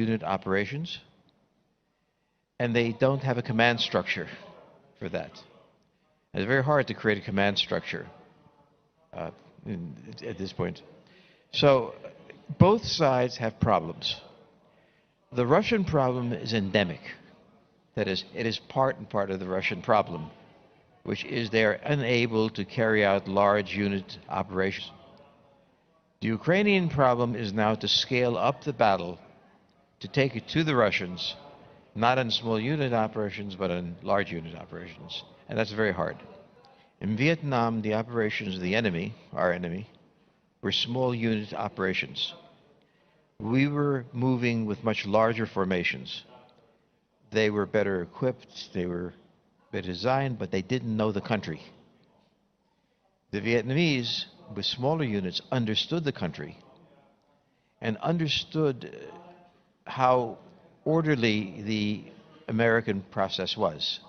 unit operations, and they don't have a command structure for that. And it's very hard to create a command structure uh, at this point. So both sides have problems. The Russian problem is endemic. That is, it is part and part of the Russian problem, which is they are unable to carry out large unit operations. The Ukrainian problem is now to scale up the battle, to take it to the Russians, not in small unit operations, but in large unit operations. And that's very hard. In Vietnam, the operations of the enemy, our enemy, were small unit operations. We were moving with much larger formations. They were better equipped, they were better designed, but they didn't know the country. The Vietnamese, with smaller units, understood the country and understood how orderly the American process was,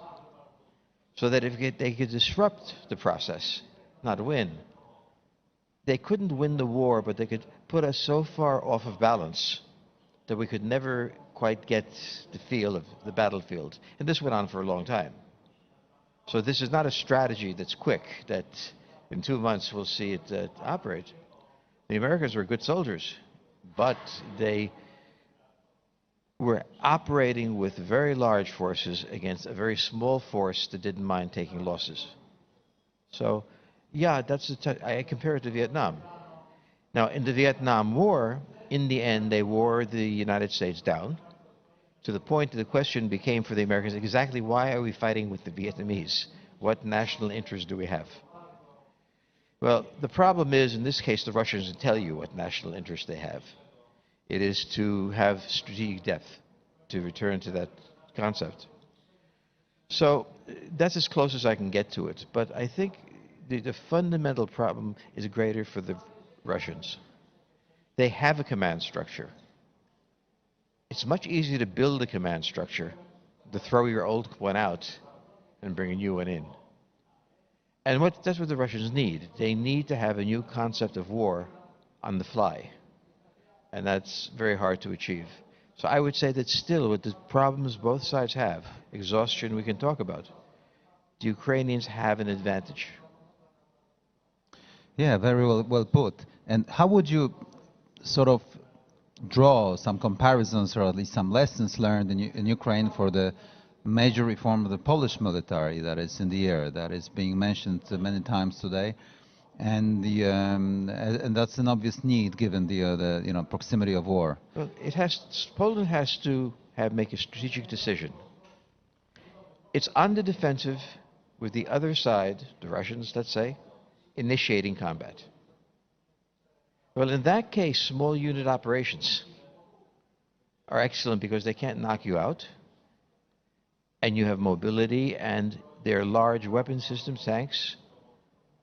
so that if they could disrupt the process, not win, they couldn't win the war, but they could put us so far off of balance that we could never quite get the feel of the battlefield. And this went on for a long time. So this is not a strategy that's quick, that in 2 months we'll see it operate. The Americans were good soldiers, but they were operating with very large forces against a very small force that didn't mind taking losses. So, yeah, I compare it to Vietnam. Now, in the Vietnam War, in the end, they wore the United States down, to the point that the question became for the Americans, exactly why are we fighting with the Vietnamese? What national interest do we have? Well, the problem is, in this case, the Russians will tell you what national interest they have. It is to have strategic depth, to return to that concept. So that's as close as I can get to it. But I think the fundamental problem is greater for the Russians. They have a command structure. It's much easier to build a command structure, to throw your old one out and bring a new one in. And that's what the Russians need. They need to have a new concept of war on the fly. And that's very hard to achieve. So I would say that still, with the problems both sides have, exhaustion we can talk about, the Ukrainians have an advantage. Yeah, very well put. And how would you sort of draw some comparisons, or at least some lessons learned in Ukraine for the major reform of the Polish military that is in the air, that is being mentioned many times today? And and that's an obvious need given the proximity of war. Well, Poland has to make a strategic decision. It's on the defensive, with the other side, the Russians, let's say, initiating combat. Well, in that case, small unit operations are excellent because they can't knock you out, and you have mobility, and their large weapon systems, tanks,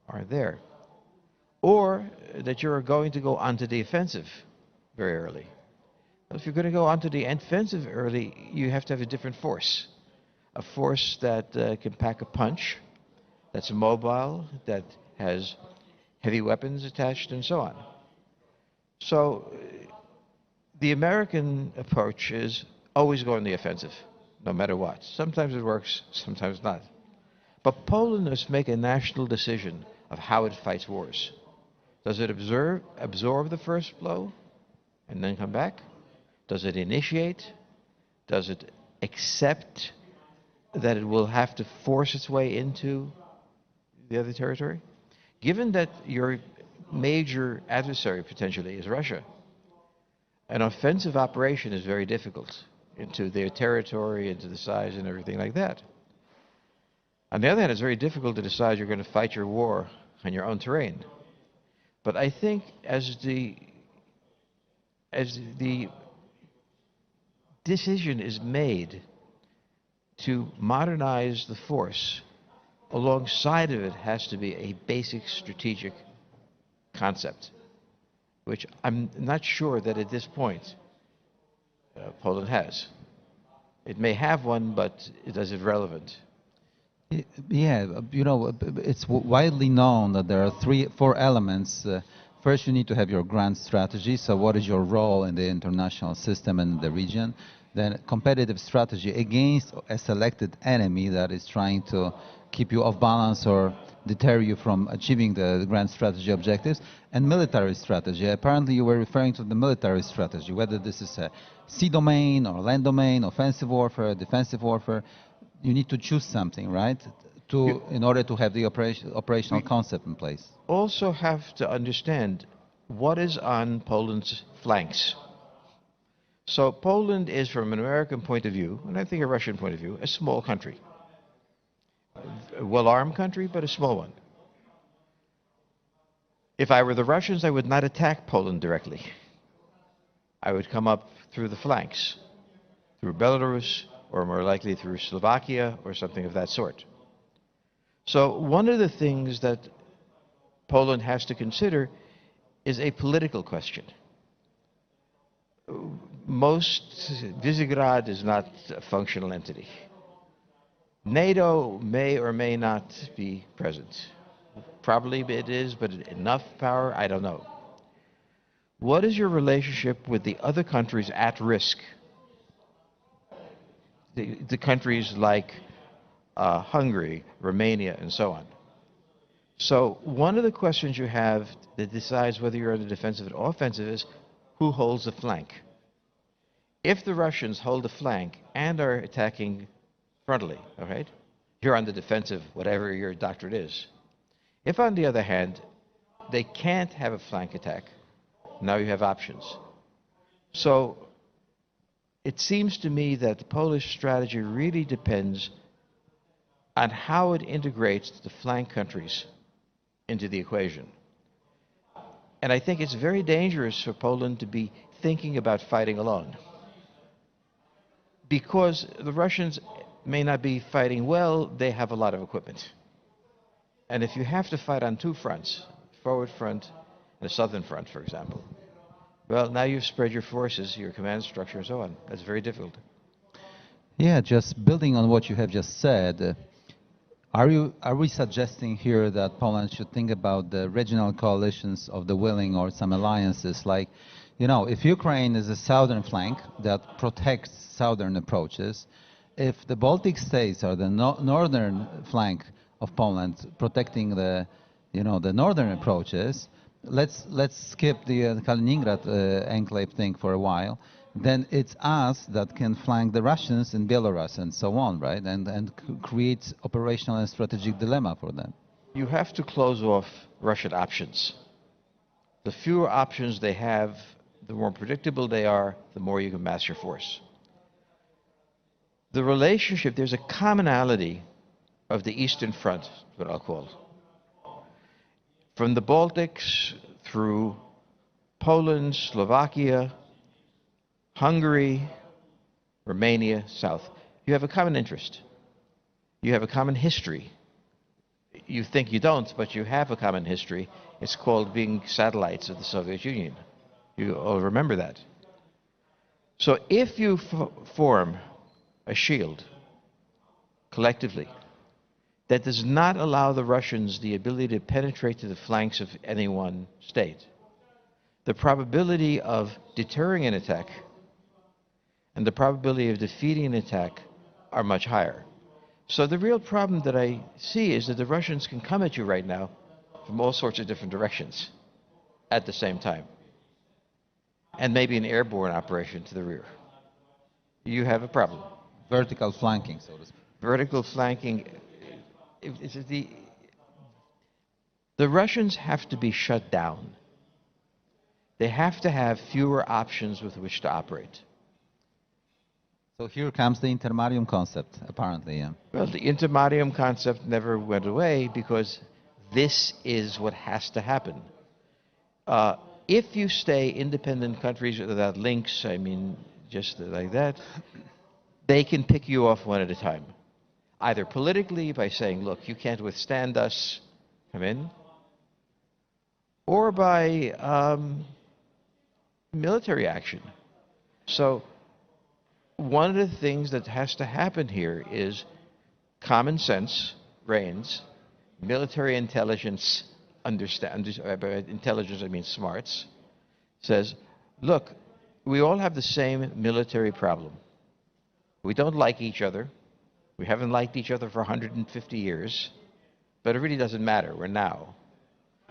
are there. Or that you're going to go onto the offensive very early. Well, if you're going to go onto the offensive early, you have to have a different force. A force that can pack a punch, that's mobile, that has heavy weapons attached, and so on. So the American approach is always go on the offensive, no matter what. Sometimes it works, sometimes not. But Poland must make a national decision of how it fights wars. Does it absorb the first blow and then come back? Does it initiate? Does it accept that it will have to force its way into the other territory? Given that your major adversary potentially is Russia, an offensive operation is very difficult into their territory, into the size and everything like that. On the other hand, it's very difficult to decide you're going to fight your war on your own terrain. But I think as the decision is made to modernize the force, alongside of it has to be a basic strategic concept, which I'm not sure that at this point Poland has. It may have one, but it is irrelevant. Yeah, it's widely known that there are 4 elements first you need to have your grand strategy. So what is your role in the international system and the region? Then competitive strategy against a selected enemy that is trying to keep you off balance or deter you from achieving the grand strategy objectives, and military strategy. Apparently you were referring to the military strategy, whether this is a sea domain or land domain, offensive warfare, defensive warfare. You need to choose something, right? In order to have the operational concept in place. Also have to understand what is on Poland's flanks. So Poland is, from an American point of view, and I think a Russian point of view, a small country. A well-armed country, but a small one. If I were the Russians, I would not attack Poland directly. I would come up through the flanks, through Belarus, or more likely through Slovakia, or something of that sort. So one of the things that Poland has to consider is a political question. Visegrad is not a functional entity. NATO may or may not be present. Probably it is, but enough power, I don't know. What is your relationship with the other countries at risk? The countries like Hungary, Romania, and so on. So one of the questions you have that decides whether you're on the defensive or offensive is who holds the flank. If the Russians hold the flank and are attacking frontally, all right, you're on the defensive, whatever your doctrine is. If, on the other hand, they can't have a flank attack, now you have options. So it seems to me that the Polish strategy really depends on how it integrates the flank countries into the equation. And I think it's very dangerous for Poland to be thinking about fighting alone. Because the Russians may not be fighting well, they have a lot of equipment. And if you have to fight on two fronts, forward front and a southern front, for example, well, now you've spread your forces, your command structure, and so on. That's very difficult. Yeah, just building on what you have just said, are we suggesting here that Poland should think about the regional coalitions of the willing or some alliances? Like, you know, if Ukraine is a southern flank that protects southern approaches, if the Baltic states are the northern flank of Poland protecting the, you know, the northern approaches, let's skip the Kaliningrad enclave thing for a while. Then it's us that can flank the Russians in Belarus and so on, right? And create operational and strategic dilemma for them. You have to close off Russian options. The fewer options they have, the more predictable they are, the more you can mass your force. The relationship, there's a commonality of the Eastern Front, what I'll call. From the Baltics through Poland, Slovakia, Hungary, Romania, south. You have a common interest. You have a common history. You think you don't, but you have a common history. It's called being satellites of the Soviet Union. You all remember that. So if you form a shield collectively that does not allow the Russians the ability to penetrate to the flanks of any one state, the probability of deterring an attack and the probability of defeating an attack are much higher. So the real problem that I see is that the Russians can come at you right now from all sorts of different directions at the same time. And maybe an airborne operation to the rear. You have a problem. Vertical flanking, so to speak. Vertical flanking. The Russians have to be shut down. They have to have fewer options with which to operate. So here comes the intermarium concept, apparently. Yeah. Well, the intermarium concept never went away because this is what has to happen. If you stay independent countries without links, I mean, just like that, they can pick you off one at a time. Either politically, by saying, look, you can't withstand us, come in, or by military action. So one of the things that has to happen here is common sense reigns, military intelligence by intelligence I mean smarts, says, look, we all have the same military problem. We don't like each other. We haven't liked each other for 150 years, but it really doesn't matter. We're now.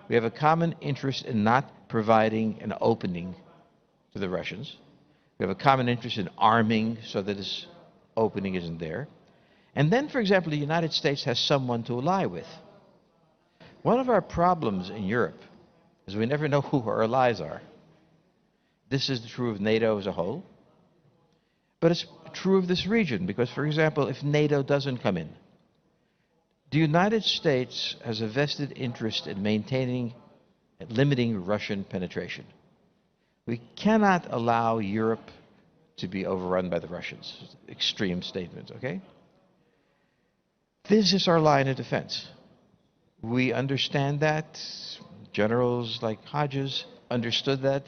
We have a common interest in not providing an opening to the Russians. We have a common interest in arming so that this opening isn't there. And then, for example, the United States has someone to ally with. One of our problems in Europe is we never know who our allies are. This is true of NATO as a whole, but it's true of this region because, for example, if NATO doesn't come in, the United States has a vested interest in maintaining and limiting Russian penetration. We cannot allow Europe to be overrun by the Russians. Extreme statement, okay? This is our line of defense. We understand that. Generals like Hodges understood that.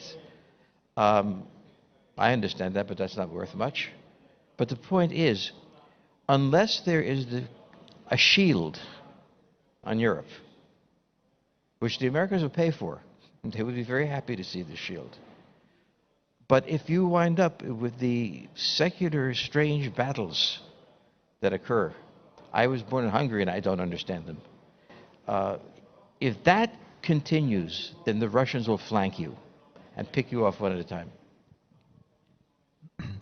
I understand that, but that's not worth much. But the point is, unless there is a shield on Europe, which the Americans would pay for, they would be very happy to see the shield. But if you wind up with the secular, strange battles that occur, I was born in Hungary and I don't understand them. If that continues, then the Russians will flank you and pick you off one at a time.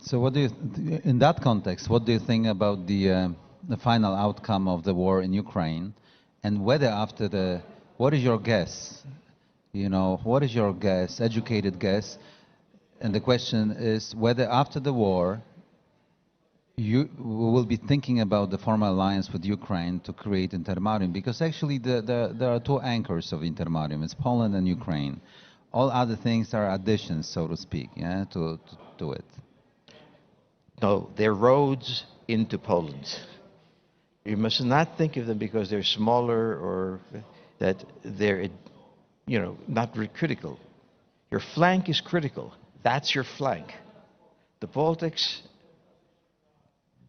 So what do you, in that context, what do you think about the final outcome of the war in Ukraine, and whether after the, what is your guess? You know, what is your guess, educated guess? And the question is whether after the war you will be thinking about the formal alliance with Ukraine to create intermarium, because actually there are two anchors of intermarium. It's Poland and Ukraine. All other things are additions, so to speak, yeah, to it. No, they're roads into Poland. You must not think of them because they're smaller or that they're, you know, not critical. Your flank is critical. That's your flank. The Baltics,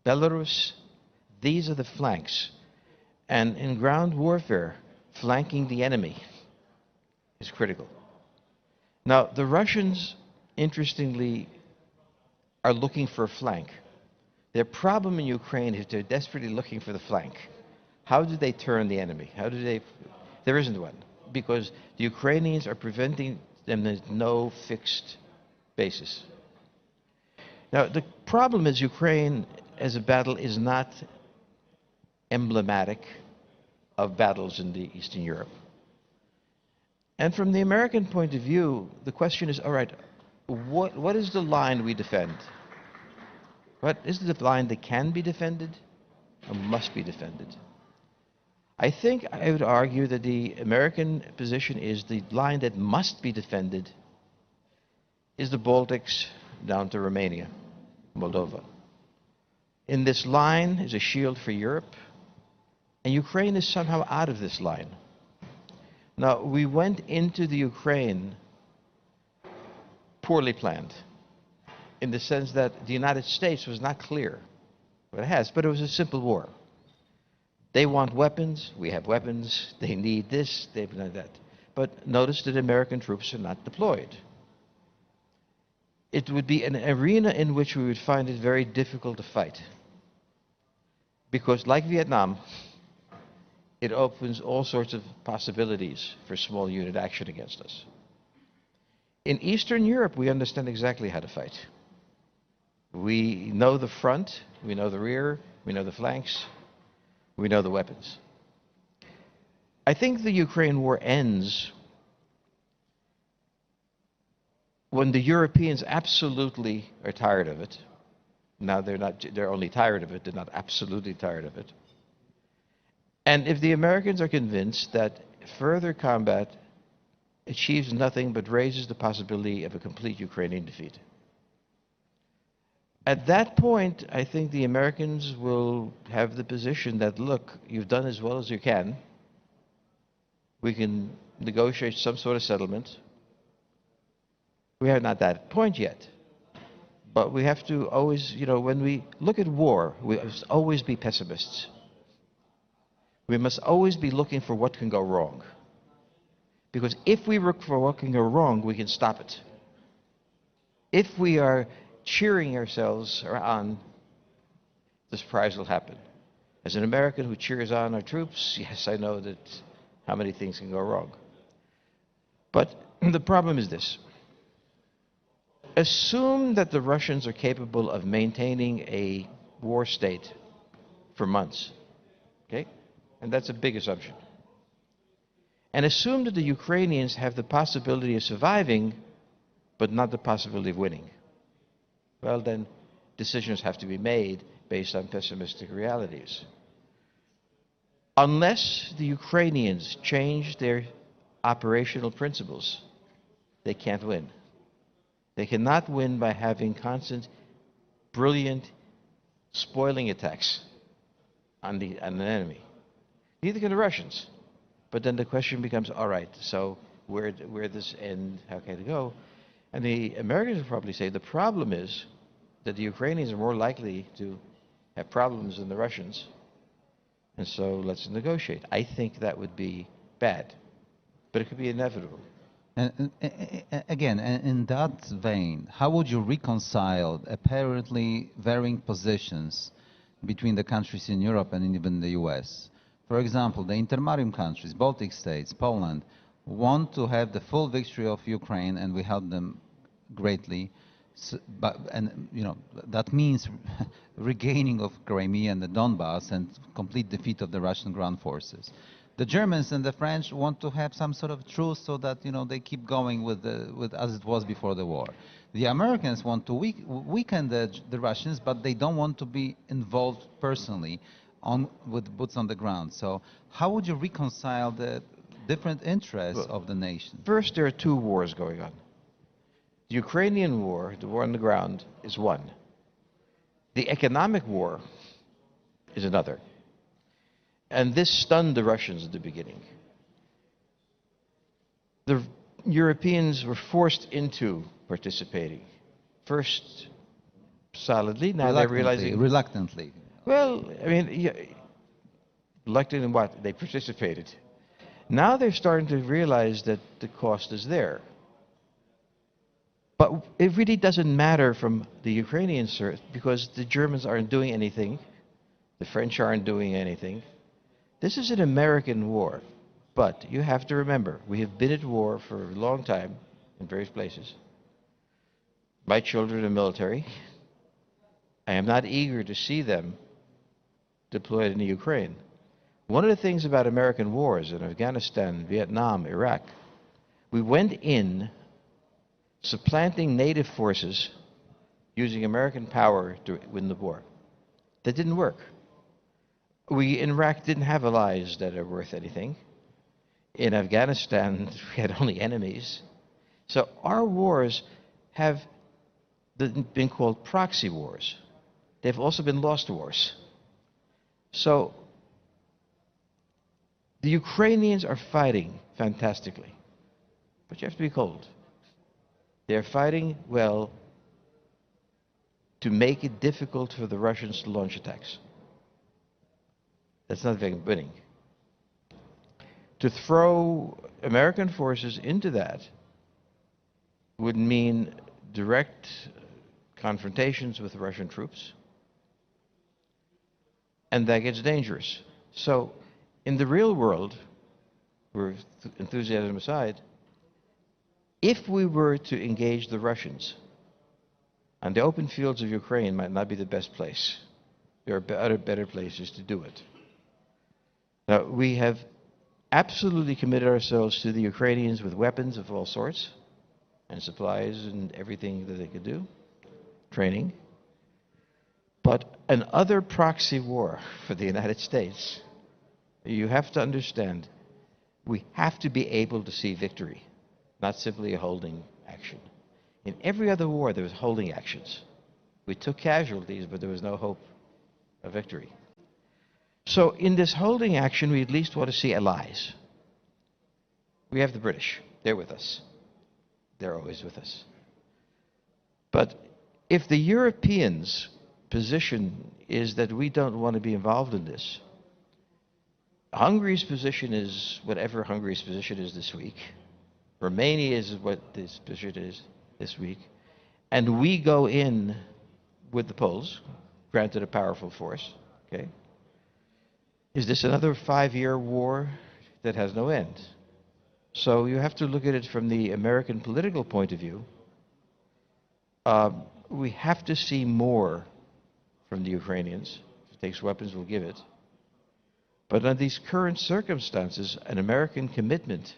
Belarus, these are the flanks. And in ground warfare, flanking the enemy is critical. Now, the Russians, interestingly, are looking for a flank. Their problem in Ukraine is they're desperately looking for the flank. How do they turn the enemy? How do they... There isn't one, because the Ukrainians are preventing them. There's no fixed basis. Now, the problem is Ukraine as a battle is not emblematic of battles in the Eastern Europe. And from the American point of view, the question is, all right, what is the line we defend? What is the line that can be defended or must be defended? I think I would argue that the American position is the line that must be defended is the Baltics down to Romania, Moldova. In this line is a shield for Europe, and Ukraine is somehow out of this line. Now, we went into the Ukraine poorly planned, in the sense that the United States was not clear what it has, but it was a simple war. They want weapons, we have weapons, they need this, they need that. But notice that American troops are not deployed. It would be an arena in which we would find it very difficult to fight. Because like Vietnam, it opens all sorts of possibilities for small unit action against us. In Eastern Europe, we understand exactly how to fight. We know the front, we know the rear, we know the flanks, we know the weapons. I think the Ukraine war ends when the Europeans absolutely are tired of it. Now they're only tired of it, they're not absolutely tired of it. And if the Americans are convinced that further combat achieves nothing but raises the possibility of a complete Ukrainian defeat. At that point, I think the Americans will have the position that, look, you've done as well as you can. We can negotiate some sort of settlement. We are not at that point yet. But we have to always, you know, when we look at war, we must always be pessimists. We must always be looking for what can go wrong. Because if we look for what can go wrong, we can stop it. If we are cheering ourselves on, the surprise will happen. As an American who cheers on our troops, yes, I know that how many things can go wrong. But the problem is this. Assume that the Russians are capable of maintaining a war state for months, okay? And that's a big assumption. And assume that the Ukrainians have the possibility of surviving, but not the possibility of winning. Well, then decisions have to be made based on pessimistic realities. Unless the Ukrainians change their operational principles, they can't win. They cannot win by having constant, brilliant, spoiling attacks on an enemy. Neither can the Russians. But then the question becomes, all right, so where does this end? How can it go? And the Americans will probably say the problem is that the Ukrainians are more likely to have problems than the Russians, and so let's negotiate. I think that would be bad, but it could be inevitable. Again, in that vein, how would you reconcile apparently varying positions between the countries in Europe and even the US? For example, the intermarim countries, Baltic states, Poland, want to have the full victory of Ukraine, and we help them greatly. So, that means regaining of Crimea and the Donbass and complete defeat of the Russian ground forces. The Germans and the French want to have some sort of truce so that they keep going with as it was before the war. The Americans want to weaken the Russians, but they don't want to be involved personally with boots on the ground. So how would you reconcile the different interests of the nation? First, there are two wars going on. The Ukrainian war, the war on the ground, is one. The economic war is another. And this stunned the Russians at the beginning. The Europeans were forced into participating. First solidly, now they're realizing... Reluctantly. Well, I mean, reluctant in what? They participated. Now they're starting to realize that the cost is there. But it really doesn't matter from the Ukrainians, because the Germans aren't doing anything. The French aren't doing anything. This is an American war. But you have to remember, we have been at war for a long time in various places. My children are military. I am not eager to see them deployed in the Ukraine. One of the things about American wars in Afghanistan, Vietnam, Iraq, we went in supplanting native forces using American power to win the war. That didn't work. We in Iraq didn't have allies that are worth anything. In Afghanistan, we had only enemies. So our wars have been called proxy wars. They've also been lost wars. So the Ukrainians are fighting fantastically, but you have to be cold. They're fighting well to make it difficult for the Russians to launch attacks. That's not winning. To throw American forces into that would mean direct confrontations with Russian troops, and that gets dangerous. So in the real world, enthusiasm aside, if we were to engage the Russians on the open fields of Ukraine, might not be the best place. There are other better places to do it. Now, we have absolutely committed ourselves to the Ukrainians with weapons of all sorts and supplies and everything that they could do, training. But another proxy war for the United States, you have to understand, we have to be able to see victory, not simply a holding action. In every other war, there was holding actions. We took casualties, but there was no hope of victory. So in this holding action, we at least want to see allies. We have the British. They're with us. They're always with us. But if the Europeans' position is that we don't want to be involved in this, Hungary's position is whatever Hungary's position is this week. Romania is what this position is this week. And we go in with the Poles, granted a powerful force. Okay. Is this another 5-year war that has no end? So you have to look at it from the American political point of view. We have to see more from the Ukrainians. If it takes weapons, we'll give it. But under these current circumstances, an American commitment